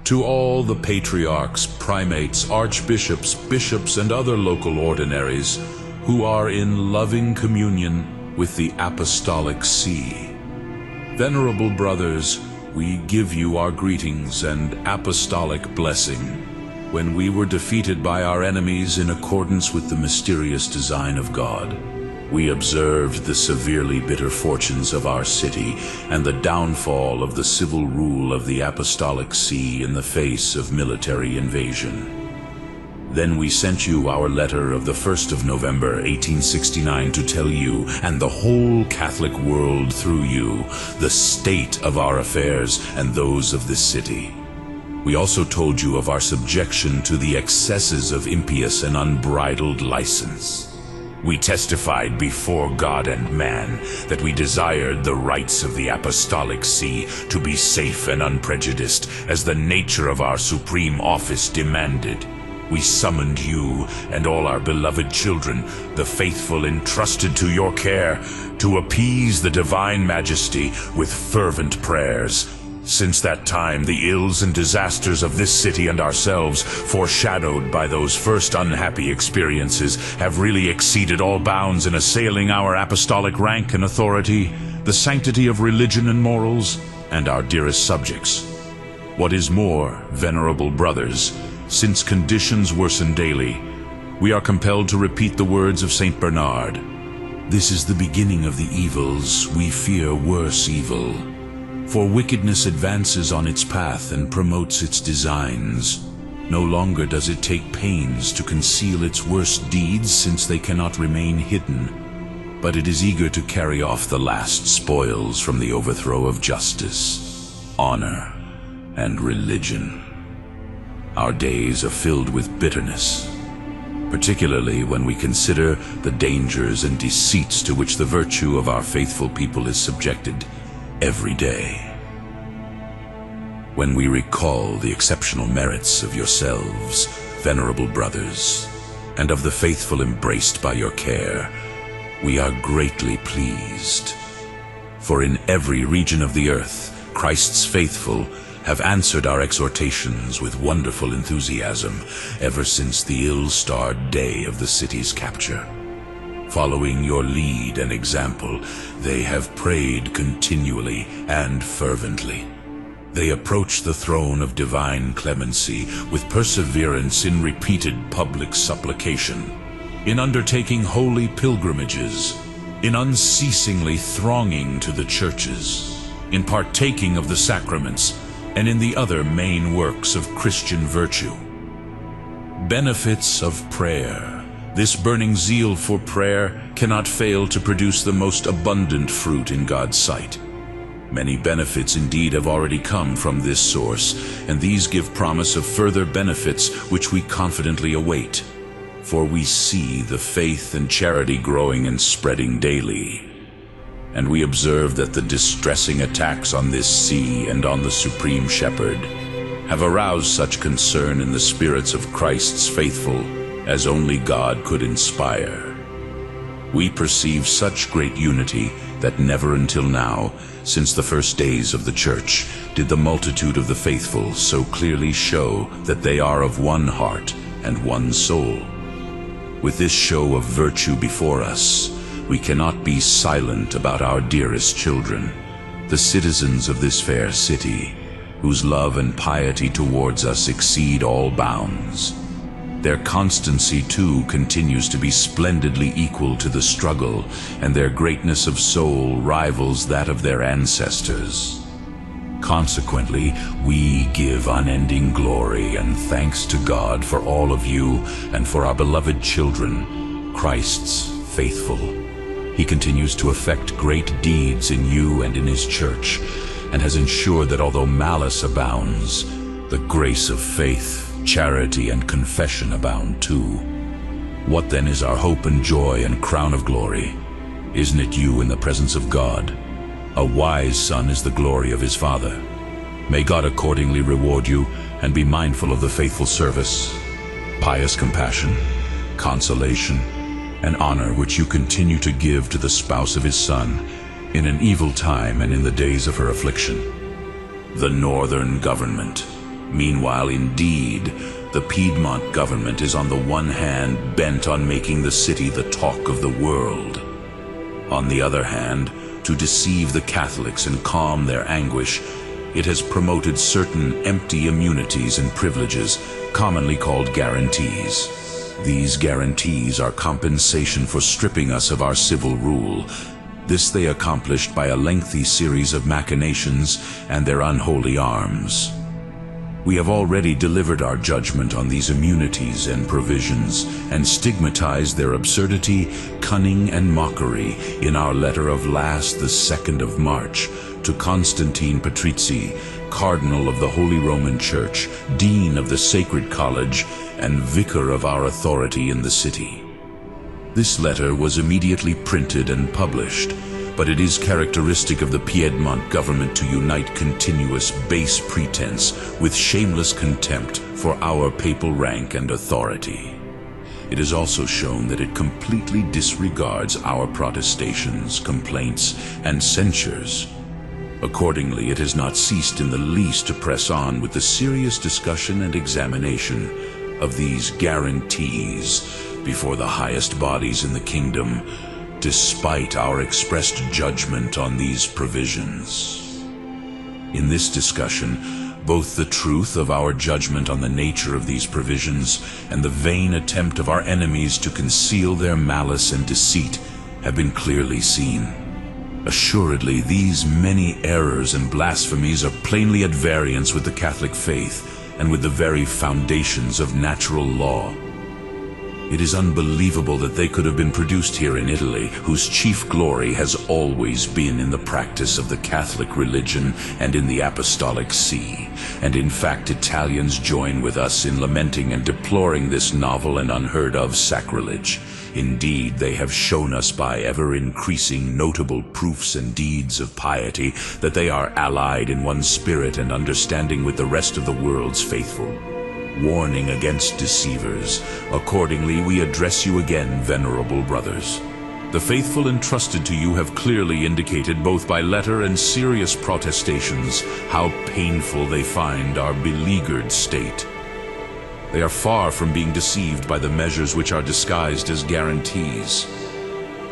To all the patriarchs, primates, archbishops, bishops, and other local ordinaries who are in loving communion with the Apostolic See. Venerable brothers, we give you our greetings and apostolic blessing. When we were defeated by our enemies in accordance with the mysterious design of God, we observed the severely bitter fortunes of our city and the downfall of the civil rule of the Apostolic See in the face of military invasion. Then we sent you our letter of the 1st of November, 1869 to tell you, and the whole Catholic world through you, the state of our affairs and those of this city. We also told you of our subjection to the excesses of impious and unbridled license. We testified before God and man that we desired the rights of the Apostolic See to be safe and unprejudiced, as the nature of our supreme office demanded. We summoned you and all our beloved children, the faithful entrusted to your care, to appease the divine majesty with fervent prayers. Since that time, the ills and disasters of this city and ourselves, foreshadowed by those first unhappy experiences, have really exceeded all bounds in assailing our apostolic rank and authority, the sanctity of religion and morals, and our dearest subjects. What is more, venerable brothers, since conditions worsen daily, we are compelled to repeat the words of Saint Bernard. This is the beginning of the evils, we fear worse evil. For wickedness advances on its path and promotes its designs. No longer does it take pains to conceal its worst deeds, since they cannot remain hidden. But it is eager to carry off the last spoils from the overthrow of justice, honor, and religion. Our days are filled with bitterness, particularly when we consider the dangers and deceits to which the virtue of our faithful people is subjected every day. When we recall the exceptional merits of yourselves, venerable brothers, and of the faithful embraced by your care, we are greatly pleased. For in every region of the earth, Christ's faithful have answered our exhortations with wonderful enthusiasm ever since the ill-starred day of the city's capture. Following your lead and example, they have prayed continually and fervently. They approach the throne of divine clemency with perseverance in repeated public supplication, in undertaking holy pilgrimages, in unceasingly thronging to the churches, in partaking of the sacraments, and in the other main works of Christian virtue. Benefits of prayer. This burning zeal for prayer cannot fail to produce the most abundant fruit in God's sight. Many benefits indeed have already come from this source, and these give promise of further benefits which we confidently await. For we see the faith and charity growing and spreading daily. And we observe that the distressing attacks on this see and on the Supreme Shepherd have aroused such concern in the spirits of Christ's faithful as only God could inspire. We perceive such great unity that never until now, since the first days of the Church, did the multitude of the faithful so clearly show that they are of one heart and one soul. With this show of virtue before us, we cannot be silent about our dearest children, the citizens of this fair city, whose love and piety towards us exceed all bounds. Their constancy, too, continues to be splendidly equal to the struggle, and their greatness of soul rivals that of their ancestors. Consequently, we give unending glory and thanks to God for all of you and for our beloved children, Christ's faithful. He continues to effect great deeds in you and in His church, and has ensured that although malice abounds, the grace of faith, charity, and confession abound too. What then is our hope and joy and crown of glory? Isn't it you in the presence of God? A wise son is the glory of his father. May God accordingly reward you and be mindful of the faithful service, pious compassion, consolation, and honor which you continue to give to the spouse of his Son in an evil time and in the days of her affliction. The Northern Government, Meanwhile, indeed, the Piedmont government is on the one hand bent on making the city the talk of the world. On the other hand, to deceive the Catholics and calm their anguish, it has promoted certain empty immunities and privileges, commonly called guarantees. These guarantees are compensation for stripping us of our civil rule. This they accomplished by a lengthy series of machinations and their unholy arms. We have already delivered our judgment on these immunities and provisions, and stigmatized their absurdity, cunning, and mockery in our letter of last the 2nd of March to Constantine Patrizzi, Cardinal of the Holy Roman Church, Dean of the Sacred College, and Vicar of our authority in the city. This letter was immediately printed and published, but it is characteristic of the Piedmont government to unite continuous base pretense with shameless contempt for our papal rank and authority. It is also shown that it completely disregards our protestations, complaints, and censures. Accordingly, it has not ceased in the least to press on with the serious discussion and examination of these guarantees before the highest bodies in the kingdom, despite our expressed judgment on these provisions. In this discussion, both the truth of our judgment on the nature of these provisions and the vain attempt of our enemies to conceal their malice and deceit have been clearly seen. Assuredly, these many errors and blasphemies are plainly at variance with the Catholic faith and with the very foundations of natural law. It is unbelievable that they could have been produced here in Italy, whose chief glory has always been in the practice of the Catholic religion and in the Apostolic See. And in fact, Italians join with us in lamenting and deploring this novel and unheard of sacrilege. Indeed, they have shown us by ever-increasing notable proofs and deeds of piety that they are allied in one spirit and understanding with the rest of the world's faithful. Warning against deceivers. Accordingly, we address you again, venerable brothers. The faithful entrusted to you have clearly indicated, both by letter and serious protestations, how painful they find our beleaguered state. They are far from being deceived by the measures which are disguised as guarantees.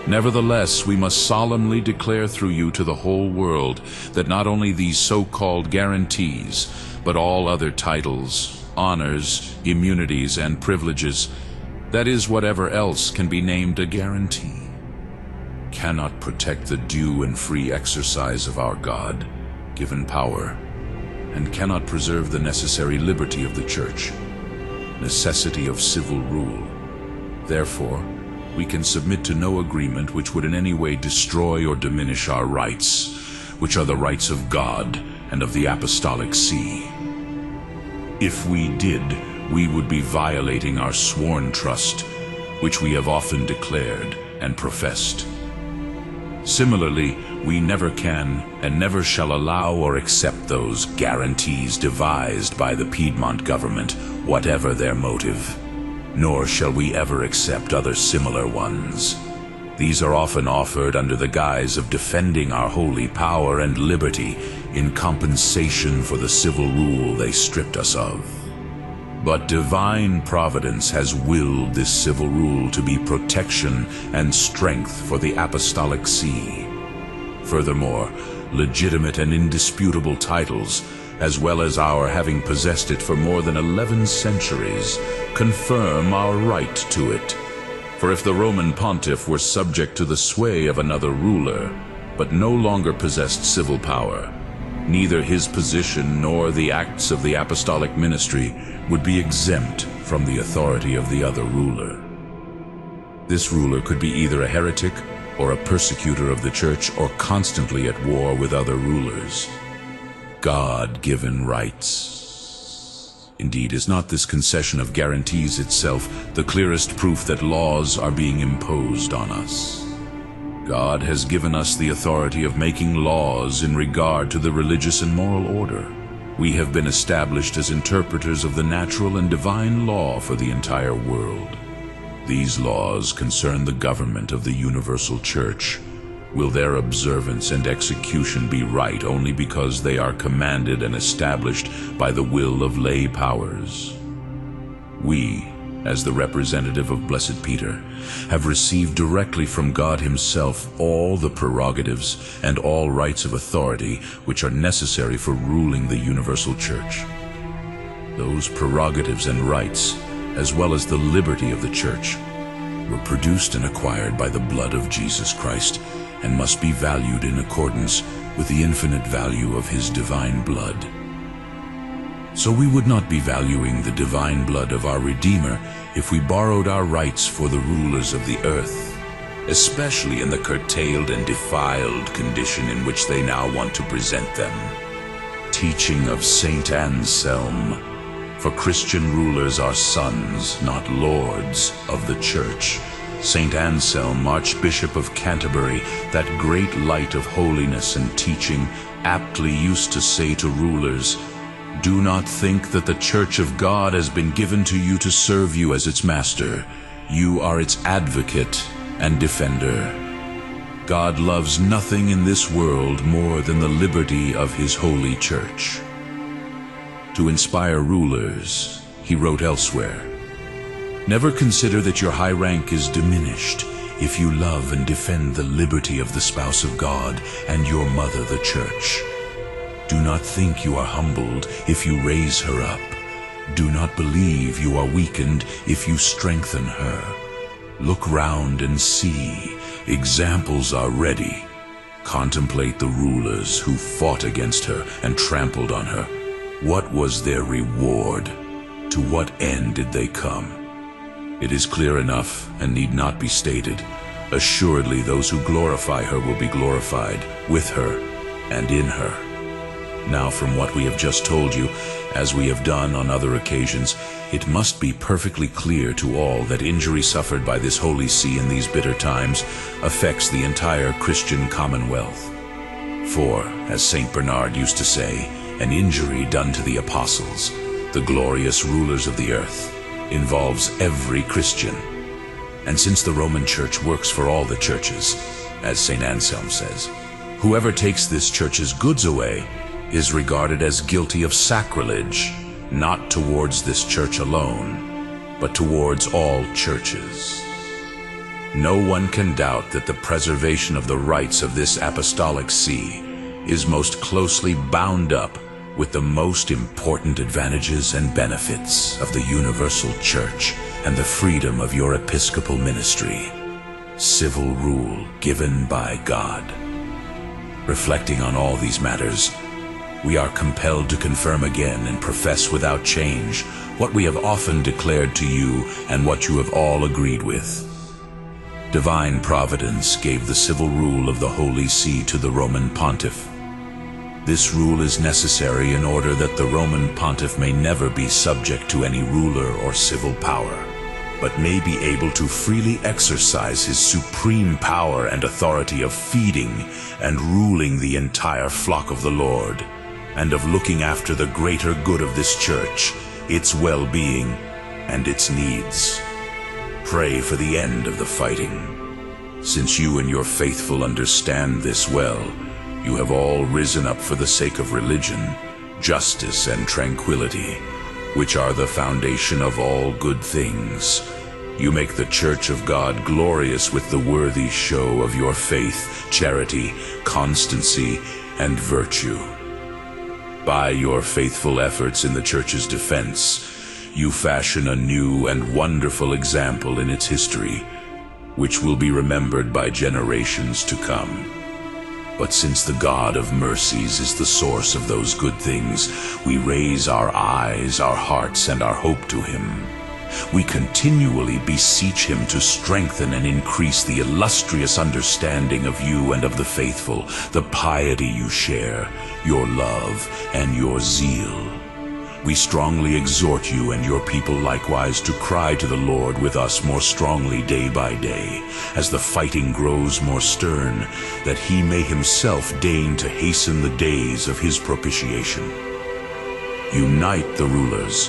Nevertheless, we must solemnly declare through you to the whole world that not only these so-called guarantees, but all other titles, honors, immunities, and privileges, that is, whatever else can be named a guarantee, cannot protect the due and free exercise of our God-given power, and cannot preserve the necessary liberty of the Church, necessity of civil rule. Therefore, we can submit to no agreement which would in any way destroy or diminish our rights, which are the rights of God and of the Apostolic See. If we did, we would be violating our sworn trust, which we have often declared and professed. Similarly, we never can and never shall allow or accept those guarantees devised by the Piedmont government, whatever their motive. Nor shall we ever accept other similar ones. These are often offered under the guise of defending our holy power and liberty in compensation for the civil rule they stripped us of. But divine providence has willed this civil rule to be protection and strength for the Apostolic See. Furthermore, legitimate and indisputable titles, as well as our having possessed it for more than 11 centuries, confirm our right to it. For if the Roman pontiff were subject to the sway of another ruler, but no longer possessed civil power, neither his position nor the acts of the apostolic ministry would be exempt from the authority of the other ruler. This ruler could be either a heretic or a persecutor of the Church, or constantly at war with other rulers. God-given rights. Indeed, is not this concession of guarantees itself the clearest proof that laws are being imposed on us? God has given us the authority of making laws in regard to the religious and moral order. We have been established as interpreters of the natural and divine law for the entire world. These laws concern the government of the universal Church, Will their observance and execution be right only because they are commanded and established by the will of lay powers? We, as the representative of Blessed Peter, have received directly from God himself all the prerogatives and all rights of authority which are necessary for ruling the universal church. Those prerogatives and rights, as well as the liberty of the church, were produced and acquired by the blood of Jesus Christ, and must be valued in accordance with the infinite value of his divine blood. So we would not be valuing the divine blood of our Redeemer if we borrowed our rights for the rulers of the earth, especially in the curtailed and defiled condition in which they now want to present them. Teaching of Saint Anselm: for Christian rulers are sons, not lords, of the Church. Saint Anselm, Archbishop of Canterbury, that great light of holiness and teaching, aptly used to say to rulers, "Do not think that the Church of God has been given to you to serve you as its master. You are its advocate and defender." God loves nothing in this world more than the liberty of his holy Church. To inspire rulers, he wrote elsewhere, "Never consider that your high rank is diminished if you love and defend the liberty of the spouse of God and your mother the Church. Do not think you are humbled if you raise her up. Do not believe you are weakened if you strengthen her. Look round and see, examples are ready. Contemplate the rulers who fought against her and trampled on her. What was their reward? To what end did they come? It is clear enough and need not be stated. Assuredly those who glorify her will be glorified with her and in her." Now, from what we have just told you, as we have done on other occasions, it must be perfectly clear to all that injury suffered by this Holy See in these bitter times affects the entire Christian commonwealth. For, as Saint Bernard used to say, an injury done to the apostles, the glorious rulers of the earth, involves every Christian. And since the Roman Church works for all the churches, as St. Anselm says, whoever takes this church's goods away is regarded as guilty of sacrilege, not towards this church alone, but towards all churches. No one can doubt that the preservation of the rights of this apostolic see is most closely bound up with the most important advantages and benefits of the universal church and the freedom of your episcopal ministry, civil rule given by God. Reflecting on all these matters, we are compelled to confirm again and profess without change what we have often declared to you and what you have all agreed with. Divine Providence gave the civil rule of the Holy See to the Roman Pontiff. This rule is necessary in order that the Roman Pontiff may never be subject to any ruler or civil power, but may be able to freely exercise his supreme power and authority of feeding and ruling the entire flock of the Lord, and of looking after the greater good of this church, its well-being, and its needs. Pray for the end of the fighting. Since you and your faithful understand this well, you have all risen up for the sake of religion, justice, and tranquility, which are the foundation of all good things. You make the Church of God glorious with the worthy show of your faith, charity, constancy, and virtue. By your faithful efforts in the Church's defense, you fashion a new and wonderful example in its history, which will be remembered by generations to come. But since the God of mercies is the source of those good things, we raise our eyes, our hearts, and our hope to him. We continually beseech him to strengthen and increase the illustrious understanding of you and of the faithful, the piety you share, your love, and your zeal. We strongly exhort you and your people likewise to cry to the Lord with us more strongly day by day, as the fighting grows more stern, that he may himself deign to hasten the days of his propitiation. Unite the rulers.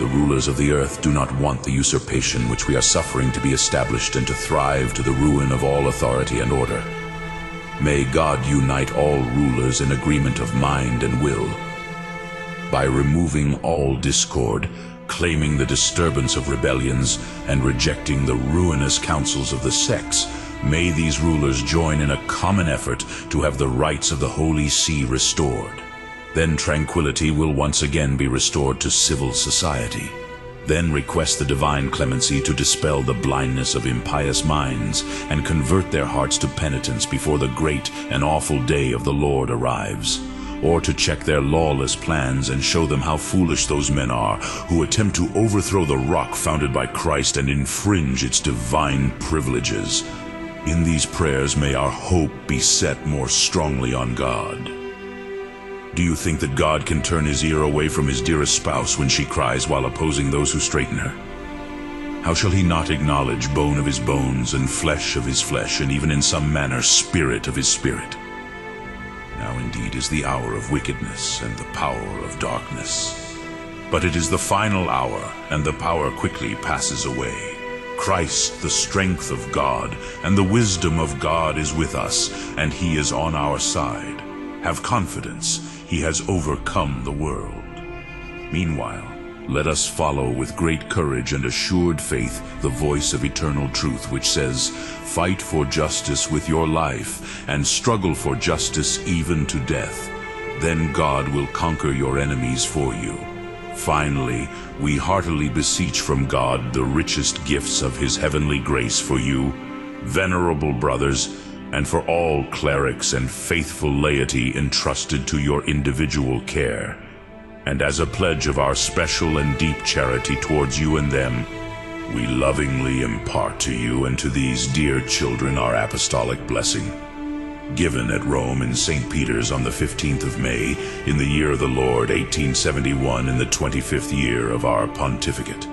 The rulers of the earth do not want the usurpation which we are suffering to be established and to thrive to the ruin of all authority and order. May God unite all rulers in agreement of mind and will. By removing all discord, claiming the disturbance of rebellions, and rejecting the ruinous counsels of the sects, may these rulers join in a common effort to have the rights of the Holy See restored. Then tranquility will once again be restored to civil society. Then request the divine clemency to dispel the blindness of impious minds and convert their hearts to penitence before the great and awful day of the Lord arrives. Or to check their lawless plans and show them how foolish those men are who attempt to overthrow the rock founded by Christ and infringe its divine privileges. In these prayers may our hope be set more strongly on God. Do you think that God can turn his ear away from his dearest spouse when she cries while opposing those who straighten her? How shall he not acknowledge bone of his bones and flesh of his flesh, and even in some manner spirit of his spirit? Now indeed is the hour of wickedness and the power of darkness. But it is the final hour, and the power quickly passes away. Christ, the strength of God, and the wisdom of God is with us, and he is on our side. Have confidence, he has overcome the world. Meanwhile, let us follow with great courage and assured faith the voice of eternal truth, which says, "Fight for justice with your life, and struggle for justice even to death. Then God will conquer your enemies for you." Finally, we heartily beseech from God the richest gifts of his heavenly grace for you, venerable brothers, and for all clerics and faithful laity entrusted to your individual care. And as a pledge of our special and deep charity towards you and them, we lovingly impart to you and to these dear children our apostolic blessing, given at Rome in St. Peter's on the 15th of May, in the year of the Lord 1871, in the 25th year of our pontificate.